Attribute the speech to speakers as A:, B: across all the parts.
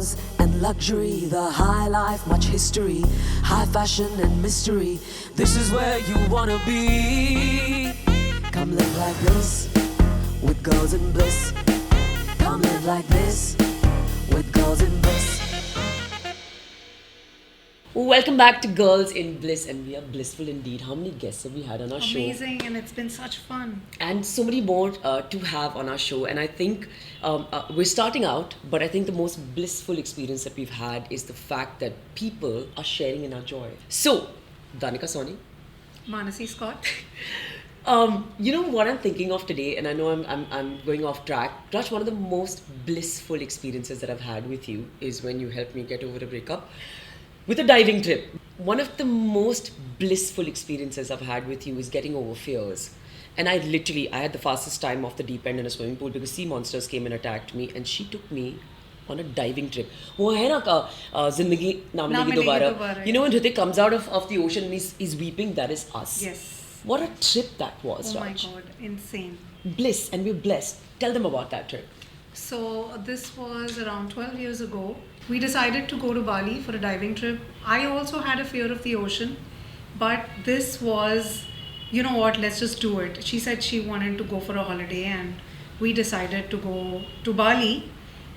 A: stars and luxury, the high life, much history, high fashion and mystery. This is where you wanna be. Come live like this with girls in bliss. Come live like this with girls in bliss.
B: Welcome back to Girls in Bliss, and we are blissful indeed. How many guests have we had on our show?
C: Amazing, and it's been such fun.
B: And so many more to have on our show. And I think we're starting out, but I think the most blissful experience that we've had is the fact that people are sharing in our joy. So, Daanikasawhniey,
C: Manasiscott.
B: you know what I'm thinking of today, and I know I'm going off track. Raj, one of the most blissful experiences that I've had with you is when you helped me get over a breakup with a diving trip. One of the most blissful experiences I've had with you is getting over fears. And I had the fastest time off the deep end in a swimming pool because sea monsters came and attacked me, and she took me on a diving trip. वो है ना जिंदगी ना मिलेगी दोबारा. You know when Hrithik comes out of the ocean and he's weeping, that is us.
C: Yes.
B: What a trip that was,
C: Oh
B: Raj.
C: my God, insane.
B: Bliss, and we're blessed. Tell them about that trip.
C: So this was around 12 years ago. We decided to go to Bali for a diving trip. I also had a fear of the ocean, but this was, you know what, let's just do it. She said she wanted to go for a holiday, and we decided to go to Bali.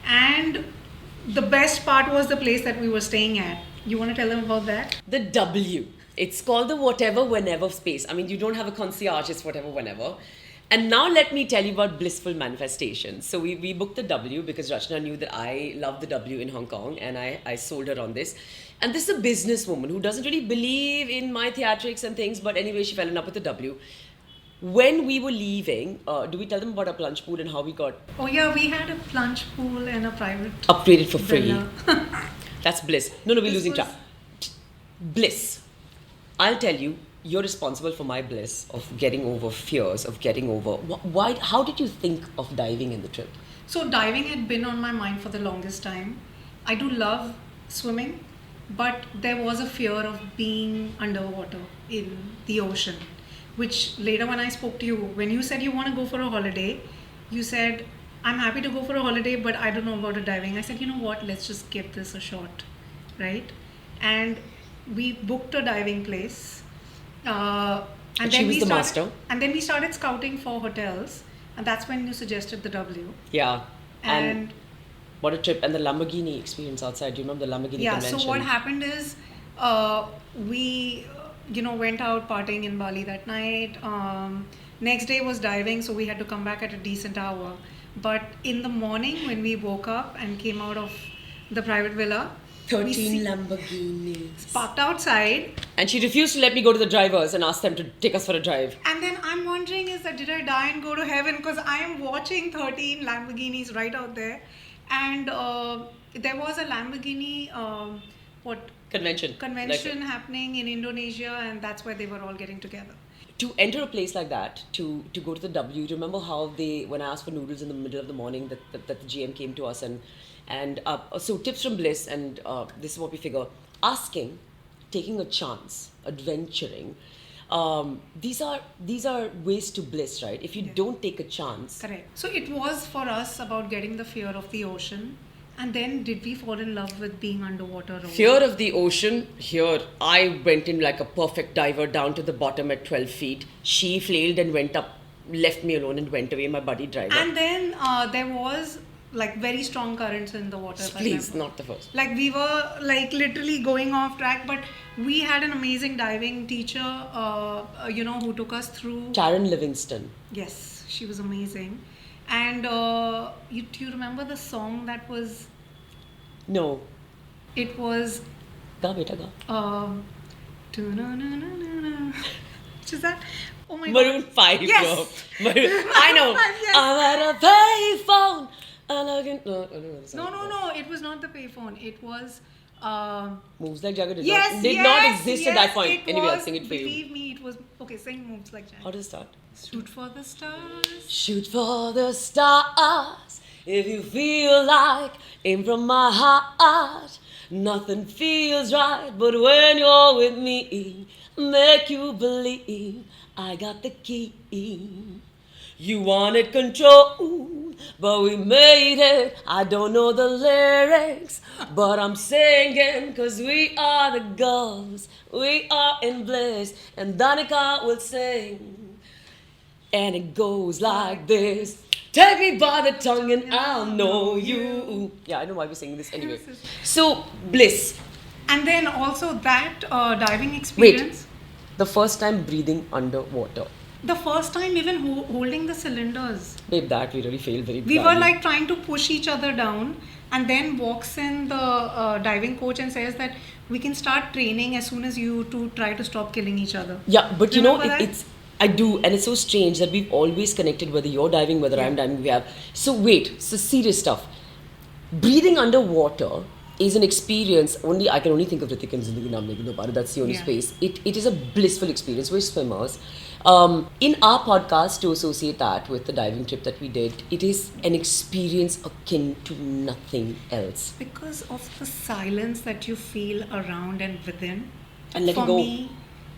C: And the best part was the place that we were staying at. You want to tell them about that?
B: The W. It's called the whatever whenever space. I mean, you don't have a concierge, it's whatever whenever. And now let me tell you about blissful manifestation. So we booked the W because Rachna knew that I love the W in Hong Kong, and I sold her on this. And this is a businesswoman who doesn't really believe in my theatrics and things, but anyway, she fell in love with the W. When we were leaving, do we tell them about our plunge pool and how we got
C: Oh yeah, we had a plunge pool and a private
B: upgraded for free?
C: villa.
B: That's bliss. No, we're
C: This
B: losing
C: was-
B: track. Bliss. I'll tell you, you're responsible for my bliss of getting over fears, of getting over. Why? How did you think of diving in the trip?
C: So diving had been on my mind for the longest time. I do love swimming, but there was a fear of being underwater in the ocean, which later when I spoke to you, when you said you want to go for a holiday, you said, I'm happy to go for a holiday, but I don't know about a diving. I said, you know what, let's just give this a shot, right? And we booked a diving place. And
B: she
C: then
B: was
C: we
B: the
C: started,
B: master.
C: And then we started scouting for hotels, and that's when you suggested the W.
B: Yeah.
C: And
B: what a trip. And the Lamborghini experience outside. Do you remember the Lamborghini convention?
C: So what happened is we went out partying in Bali that night. Next day was diving, so we had to come back at a decent hour. But in the morning when we woke up and came out of the private villa,
B: 13 Lamborghinis.
C: parked outside.
B: And she refused to let me go to the drivers and ask them to take us for a drive.
C: And then I'm wondering, did I die and go to heaven? Because I am watching 13 Lamborghinis right out there. And there was a Lamborghini convention happening in Indonesia, and that's where they were all getting together.
B: To enter a place like that, to go to the W, remember how when I asked for noodles in the middle of the morning, that the GM came to us and so tips from Bliss, and this is what we figure: asking, taking a chance, adventuring. These are ways to bliss, right? If you don't take a chance.
C: Correct. So it was for us about getting the fear of the ocean, and then did we fall in love with being underwater?
B: Fear of the ocean. Here, I went in like a perfect diver down to the bottom at 12 feet. She flailed and went up, left me alone and went away, my buddy driver.
C: And then there was like very strong currents in the water.
B: Please, not the first.
C: Like we were like literally going off track, but we had an amazing diving teacher, who took us through.
B: Taryn Livingston.
C: Yes, she was amazing. And do you remember the song that was?
B: No.
C: It was.
B: Ga beta ga.
C: Which is that? Oh my
B: Maroon
C: God.
B: 5.
C: Yes.
B: I know.
C: Yes.
B: I'm at a payphone.
C: No. It was not the payphone. It was.
B: Moves Like Jagger did
C: Yes,
B: not exist at that point.
C: It
B: Anyway,
C: was,
B: I'll sing it for you.
C: Believe me, it was. Okay, sing Moves Like Jagger.
B: How does it start?
C: Shoot for the stars.
B: Shoot for the stars. If you feel like aim from my heart. Nothing feels right, but when you're with me, make you believe I got the key You wanted control, but we made it. I don't know the lyrics, but I'm singing, cause we are the girls. We are in bliss. And Daanika will sing. And it goes like this. Take me by the tongue and I'll know you. Yeah, I know why we're singing this anyway. So, bliss.
C: And then also that diving experience.
B: Wait, the first time breathing underwater.
C: The first time even holding the cylinders.
B: Babe, that we really failed very
C: We
B: badly.
C: were like trying to push each other down, and then walks in the diving coach and says that we can start training as soon as you two try to stop killing each other.
B: Yeah, but you know,
C: Remember that?
B: it's I do, and it's so strange that we've always connected, whether you're diving, whether I'm diving, we have. So wait, so serious stuff. Breathing underwater is an experience. I can only think of Ritik and Zindagi Naam Legi Do Paare. That's the only
C: Yeah.
B: space. It is a blissful experience. We're swimmers. In our podcast, to associate that with the diving trip that we did, it is an experience akin to nothing else.
C: Because of the silence that you feel around and within.
B: And let
C: for
B: it go.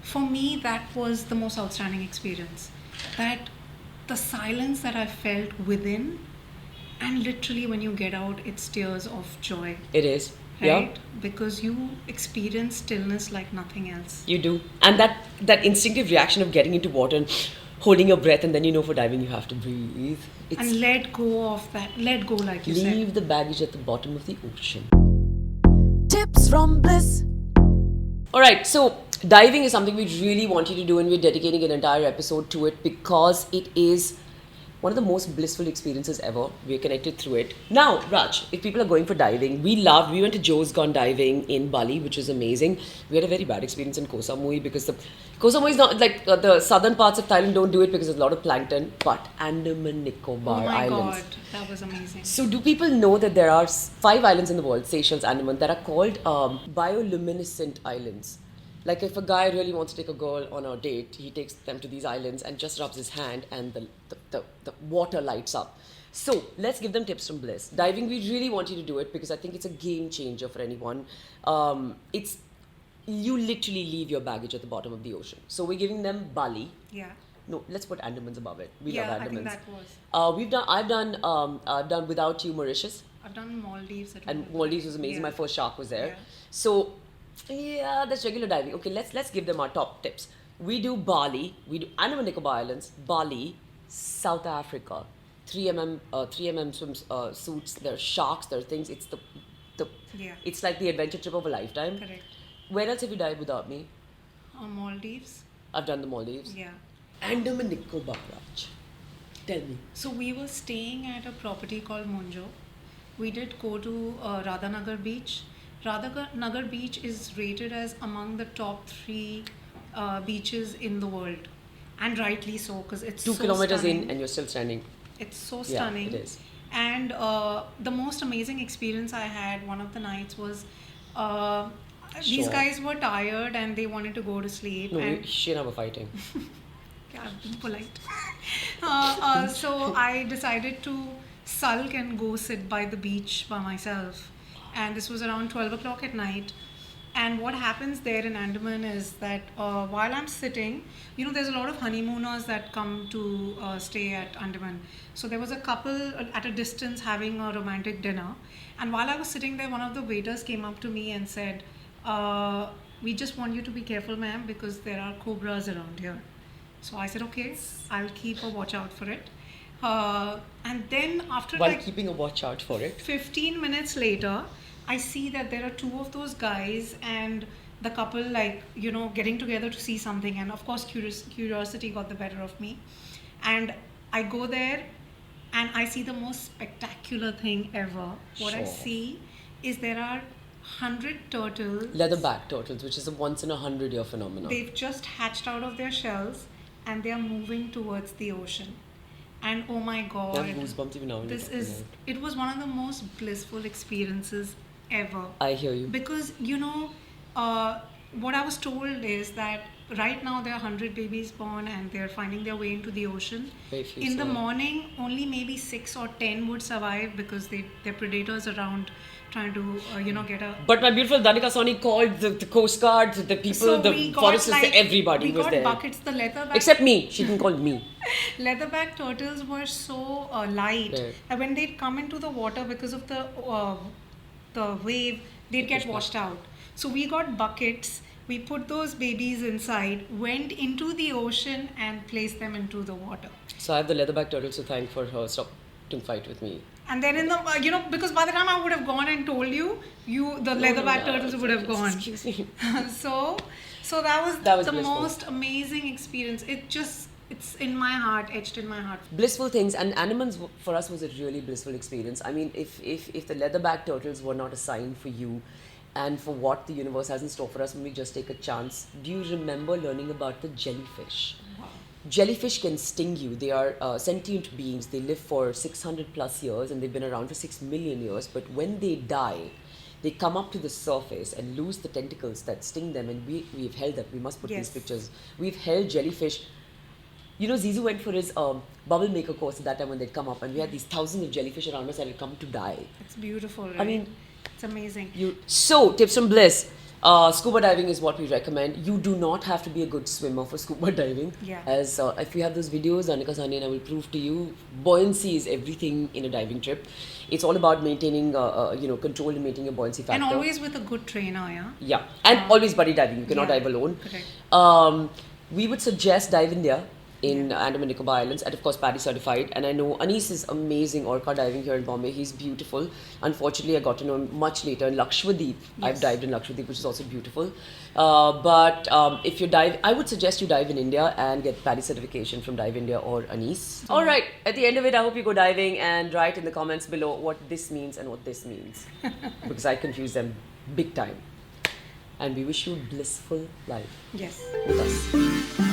C: For me, that was the most outstanding experience. That the silence that I felt within, and literally when you get out, it's tears of joy.
B: It is.
C: Right?
B: Yeah.
C: Because you experience stillness like nothing else.
B: You do. And that instinctive reaction of getting into water and holding your breath, and then you know for diving you have to breathe. It's
C: And let go of that. Let go, like you said.
B: leave the baggage at the bottom of the ocean.
A: Tips from Bliss.
B: Alright, so diving is something we really want you to do, and we're dedicating an entire episode to it because it is one of the most blissful experiences ever. We're connected through it. Now, Raj, if people are going for diving, we went to Joe's Gone Diving in Bali, which is amazing. We had a very bad experience in Koh Samui because Koh Samui is not like the southern parts of Thailand don't do it because there's a lot of plankton, but Andaman Nicobar
C: Oh my
B: Islands.
C: god, that was amazing.
B: So do people know that there are 5 islands in the world, Seychelles, Andaman, that are called bioluminescent islands? Like if a guy really wants to take a girl on a date, he takes them to these islands and just rubs his hand and the water lights up. So let's give them tips from Bliss. Diving, we really want you to do it because I think it's a game changer for anyone. You literally leave your baggage at the bottom of the ocean. So we're giving them Bali.
C: Yeah.
B: No, let's put Andamans above it. We
C: Yeah,
B: love
C: I think
B: Andamans.
C: that was.
B: I've done Without You Mauritius,
C: I've done Maldives.
B: and Maldives was amazing.
C: Yeah.
B: My first shark was there.
C: Yeah.
B: So yeah, that's regular diving. Okay, let's give them our top tips. We do Bali, we do Andaman Nicobar Islands, Bali, South Africa, 3mm swim suits. There are sharks. There are things. It's
C: Yeah.
B: it's like the adventure trip of a lifetime.
C: Correct.
B: Where else have you dived without me?
C: Maldives.
B: I've done the Maldives.
C: Yeah.
B: Andaman Nicobar, Raj. Tell me.
C: So we were staying at a property called Monjo. We did go to Radhanagar Beach. Radhanagar Beach is rated as among the top 3 beaches in the world, and rightly so because it's
B: 2
C: so
B: kilometers
C: stunning.
B: in and you're still standing.
C: It's so
B: Yeah,
C: stunning.
B: it is.
C: And the most amazing experience I had one of the nights was these
B: Sure.
C: guys were tired and they wanted to go to sleep.
B: No,
C: and
B: she and I were fighting.
C: yeah, I've been polite. So I decided to sulk and go sit by the beach by myself. And this was around 12 o'clock at night. And what happens there in Andaman is that while I'm sitting, there's a lot of honeymooners that come to stay at Andaman. So there was a couple at a distance having a romantic dinner. And while I was sitting there, one of the waiters came up to me and said, we just want you to be careful, ma'am, because there are cobras around here. So I said, okay, I'll keep a watch out for it. And then after
B: While keeping a watch out for it.
C: 15 minutes later, I see that there are 2 of those guys and the couple getting together to see something. And of course, curiosity got the better of me. And I go there and I see the most spectacular thing ever. What I
B: Sure.
C: see is there are 100 turtles.
B: Leatherback turtles, which is a once in 100-year phenomenon.
C: They've just hatched out of their shells and they are moving towards the ocean. And oh my god,
B: I have goosebumps even now when you're talking about it.
C: it was one of the most blissful experiences ever.
B: I hear you.
C: Because what I was told is that right now there are 100 babies born and they're finding their way into the ocean.
B: Very few
C: In the
B: survive.
C: morning, only maybe 6 or 10 would survive because they're predators around trying to, get a...
B: But my beautiful Daanikasawhniey called the Coast Guard, the people,
C: So
B: the
C: we got,
B: foresters,
C: like,
B: everybody
C: we
B: was
C: got
B: there.
C: buckets, the leatherback...
B: Except me. She didn't call me.
C: Leatherback turtles were so light
B: Yeah.
C: that when they'd come into the water because of the wave, they'd get washed out. So we got buckets, we put those babies inside, went into the ocean and placed them into the water.
B: So I have the leatherback turtle to thank for her stopping fight with me.
C: And then in the, because by the time I would have gone and told you, the leatherback turtles would have gone.
B: Excuse me.
C: So that was the
B: blissful.
C: most amazing experience. It's in my heart, etched in my heart.
B: Blissful things, and animals for us was a really blissful experience. I mean, if the leatherback turtles were not a sign for you and for what the universe has in store for us when we just take a chance, do you remember learning about the jellyfish?
C: Wow.
B: Jellyfish can sting you. They are sentient beings. They live for 600 plus years and they've been around for 6 million years. But when they die, they come up to the surface and lose the tentacles that sting them. And we've held them. We must put
C: Yes.
B: these pictures. We've held jellyfish. You know, Zizou went for his bubble maker course at that time when they'd come up, and we had these thousands of jellyfish around us that had come to die.
C: It's beautiful, right?
B: I mean,
C: it's amazing.
B: So, tips from Bliss. Scuba diving is what we recommend. You do not have to be a good swimmer for scuba diving.
C: Yeah.
B: As if you have those videos, Daanikasawhniey and I will prove to you, buoyancy is everything in a diving trip. It's all about maintaining, control and maintaining a buoyancy factor.
C: And always with a good trainer, yeah?
B: Yeah, and always buddy diving. You cannot
C: Yeah,
B: dive alone.
C: correct.
B: We would suggest Dive India in Andaman and Nicobar Islands, and of course PADI certified. And I know Anis is amazing orca diving here in Bombay. He's beautiful. Unfortunately, I got to know him much later in Lakshadweep. I've
C: Yes.
B: dived in Lakshadweep, which is also beautiful. But if you dive, I would suggest you dive in India and get PADI certification from Dive India or Anis. All right, at the end of it, I hope you go diving and write in the comments below what this means and what this means, because I confuse them big time. And we wish you a blissful life
C: Yes.
B: with us.